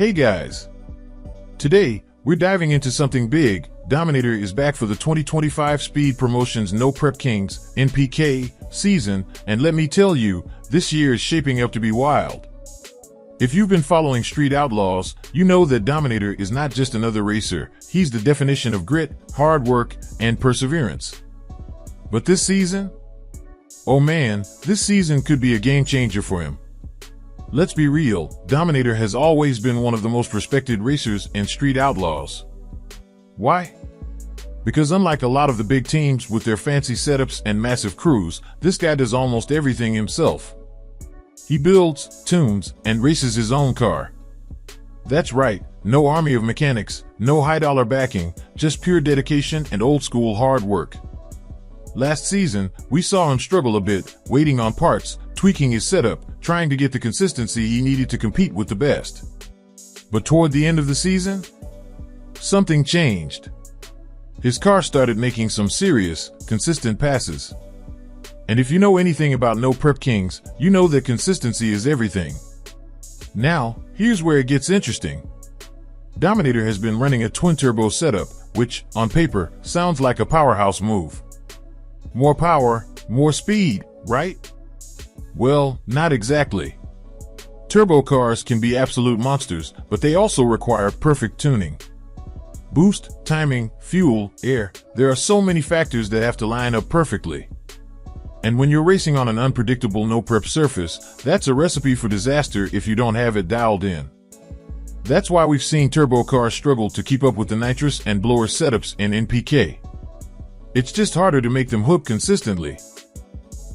Hey guys! Today, we're diving into something big. Dominator is back for the 2025 Speed Promotions No Prep Kings NPK season, and let me tell you, this year is shaping up to be wild. If you've been following Street Outlaws, you know that Dominator is not just another racer, he's the definition of grit, hard work, and perseverance. But this season? Oh man, this season could be a game changer for him. Let's be real, Dominator has always been one of the most respected racers in Street Outlaws. Why? Because unlike a lot of the big teams with their fancy setups and massive crews, this guy does almost everything himself. He builds, tunes, and races his own car. That's right, no army of mechanics, no high-dollar backing, just pure dedication and old-school hard work. Last season, we saw him struggle a bit, waiting on parts, tweaking his setup, trying to get the consistency he needed to compete with the best. But toward the end of the season, something changed. His car started making some serious, consistent passes. And if you know anything about No Prep Kings, you know that consistency is everything. Now, here's where it gets interesting. Dominator has been running a twin-turbo setup, which, on paper, sounds like a powerhouse move. More power, more speed, right? Well, not exactly. Turbo cars can be absolute monsters, but they also require perfect tuning. Boost, timing, fuel, air, there are so many factors that have to line up perfectly. And when you're racing on an unpredictable no-prep surface, that's a recipe for disaster if you don't have it dialed in. That's why we've seen turbo cars struggle to keep up with the nitrous and blower setups in NPK. It's just harder to make them hook consistently.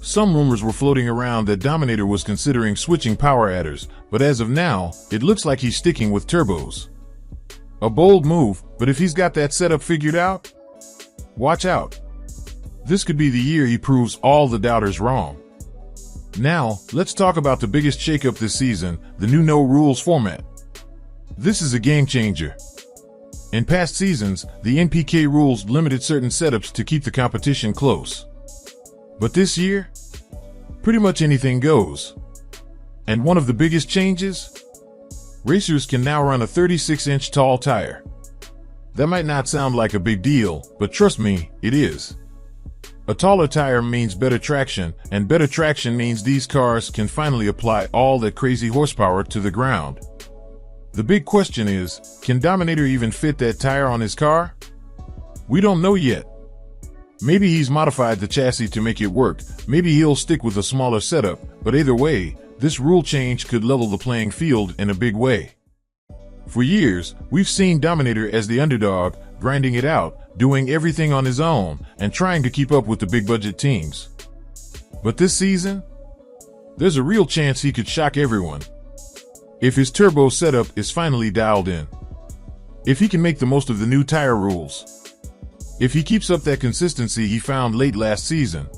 Some rumors were floating around that Dominator was considering switching power adders, but as of now, it looks like he's sticking with turbos. A bold move, but if he's got that setup figured out, watch out. This could be the year he proves all the doubters wrong. Now, let's talk about the biggest shakeup this season, the new no rules format. This is a game changer. In past seasons, the NPK rules limited certain setups to keep the competition close. But this year, pretty much anything goes. And one of the biggest changes? Racers can now run a 36-inch tall tire. That might not sound like a big deal, but trust me, it is. A taller tire means better traction, and better traction means these cars can finally apply all that crazy horsepower to the ground. The big question is, can Dominator even fit that tire on his car? We don't know yet. Maybe he's modified the chassis to make it work, maybe he'll stick with a smaller setup, but either way, this rule change could level the playing field in a big way. For years, we've seen Dominator as the underdog, grinding it out, doing everything on his own, and trying to keep up with the big budget teams. But this season, there's a real chance he could shock everyone. If his turbo setup is finally dialed in. If he can make the most of the new tire rules. If he keeps up that consistency he found late last season.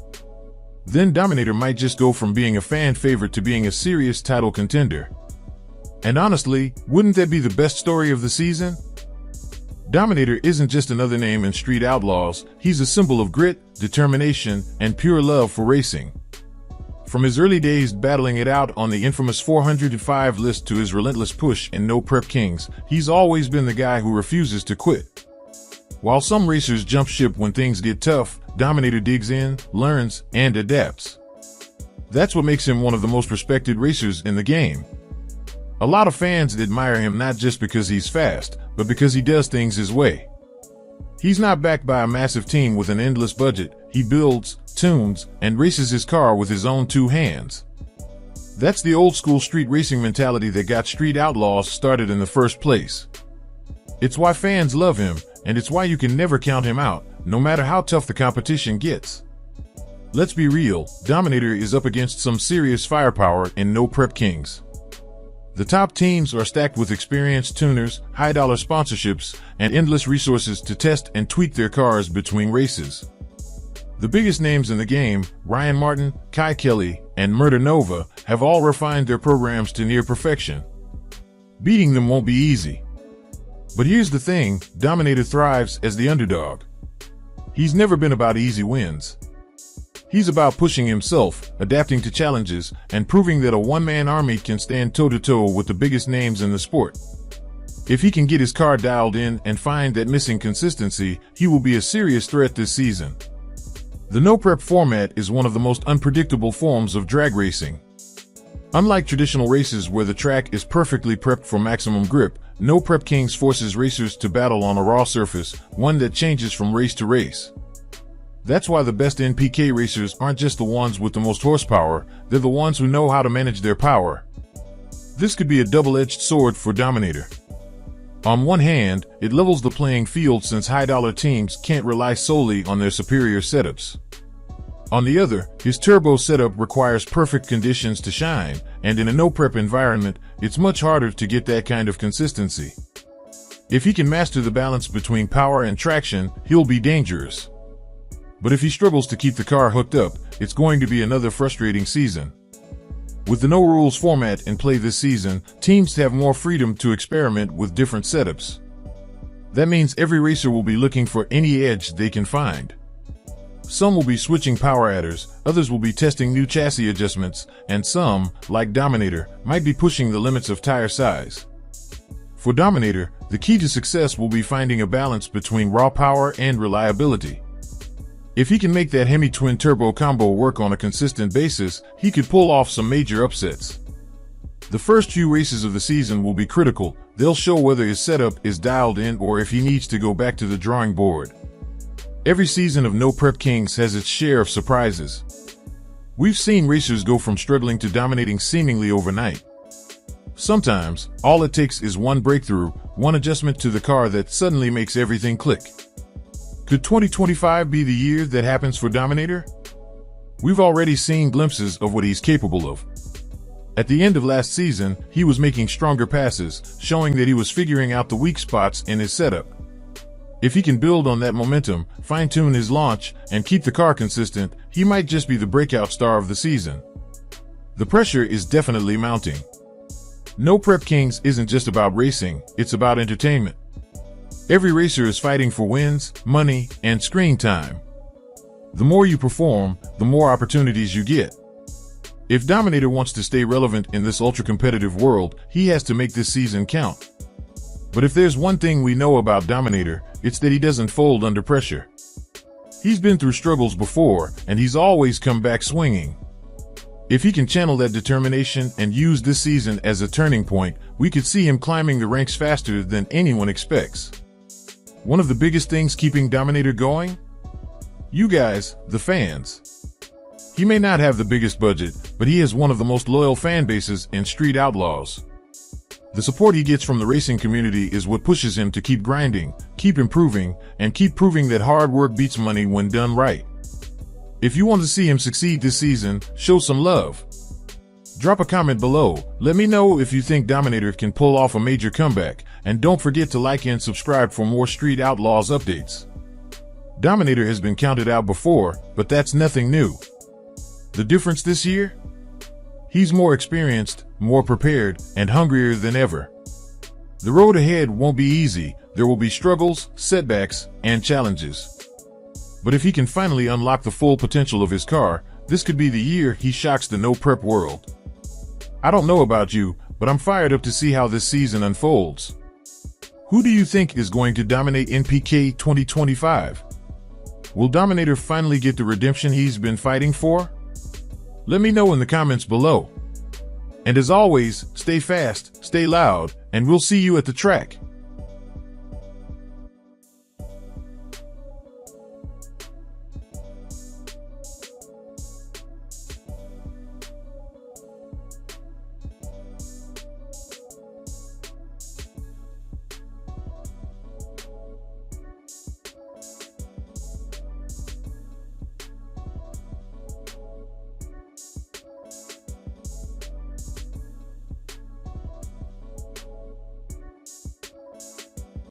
Then Dominator might just go from being a fan favorite to being a serious title contender. And honestly, wouldn't that be the best story of the season? Dominator isn't just another name in Street Outlaws, he's a symbol of grit, determination, and pure love for racing. From his early days battling it out on the infamous 405 list to his relentless push in No Prep Kings, he's always been the guy who refuses to quit. While some racers jump ship when things get tough, Dominator digs in, learns, and adapts. That's what makes him one of the most respected racers in the game. A lot of fans admire him not just because he's fast, but because he does things his way. He's not backed by a massive team with an endless budget, he builds, tunes, and races his car with his own two hands. That's the old-school street racing mentality that got Street Outlaws started in the first place. It's why fans love him, and it's why you can never count him out, no matter how tough the competition gets. Let's be real, Dominator is up against some serious firepower in No Prep Kings. The top teams are stacked with experienced tuners, high-dollar sponsorships, and endless resources to test and tweak their cars between races. The biggest names in the game, Ryan Martin, Kai Kelly, and Murder Nova, have all refined their programs to near perfection. Beating them won't be easy. But here's the thing, Dominator thrives as the underdog. He's never been about easy wins. He's about pushing himself, adapting to challenges, and proving that a one-man army can stand toe-to-toe with the biggest names in the sport. If he can get his car dialed in and find that missing consistency, he will be a serious threat this season. The no-prep format is one of the most unpredictable forms of drag racing. Unlike traditional races where the track is perfectly prepped for maximum grip, No Prep Kings forces racers to battle on a raw surface, one that changes from race to race. That's why the best NPK racers aren't just the ones with the most horsepower, they're the ones who know how to manage their power. This could be a double-edged sword for Dominator. On one hand, it levels the playing field since high-dollar teams can't rely solely on their superior setups. On the other, his turbo setup requires perfect conditions to shine, and in a no-prep environment, it's much harder to get that kind of consistency. If he can master the balance between power and traction, he'll be dangerous. But if he struggles to keep the car hooked up, it's going to be another frustrating season. With the no-rules format in play this season, teams have more freedom to experiment with different setups. That means every racer will be looking for any edge they can find. Some will be switching power adders, others will be testing new chassis adjustments, and some, like Dominator, might be pushing the limits of tire size. For Dominator, the key to success will be finding a balance between raw power and reliability. If he can make that Hemi twin-turbo combo work on a consistent basis, he could pull off some major upsets. The first few races of the season will be critical. They'll show whether his setup is dialed in or if he needs to go back to the drawing board. Every season of No Prep Kings has its share of surprises. We've seen racers go from struggling to dominating seemingly overnight. Sometimes, all it takes is one breakthrough, one adjustment to the car that suddenly makes everything click. Could 2025 be the year that happens for Dominator? We've already seen glimpses of what he's capable of. At the end of last season, he was making stronger passes, showing that he was figuring out the weak spots in his setup. If he can build on that momentum, fine-tune his launch, and keep the car consistent, he might just be the breakout star of the season. The pressure is definitely mounting. No Prep Kings isn't just about racing, it's about entertainment. Every racer is fighting for wins, money, and screen time. The more you perform, the more opportunities you get. If Dominator wants to stay relevant in this ultra-competitive world, he has to make this season count. But if there's one thing we know about Dominator, it's that he doesn't fold under pressure. He's been through struggles before, and he's always come back swinging. If he can channel that determination and use this season as a turning point, we could see him climbing the ranks faster than anyone expects. One of the biggest things keeping Dominator going? You guys, the fans. He may not have the biggest budget, but he has one of the most loyal fan bases in Street Outlaws. The support he gets from the racing community is what pushes him to keep grinding, keep improving, and keep proving that hard work beats money when done right. If you want to see him succeed this season, show some love. Drop a comment below, let me know if you think Dominator can pull off a major comeback, and don't forget to like and subscribe for more Street Outlaws updates. Dominator has been counted out before, but that's nothing new. The difference this year? He's more experienced, more prepared, and hungrier than ever. The road ahead won't be easy, there will be struggles, setbacks, and challenges. But if he can finally unlock the full potential of his car, this could be the year he shocks the no-prep world. I don't know about you, but I'm fired up to see how this season unfolds. Who do you think is going to dominate NPK 2025? Will Dominator finally get the redemption he's been fighting for? Let me know in the comments below. And as always, stay fast, stay loud, and we'll see you at the track.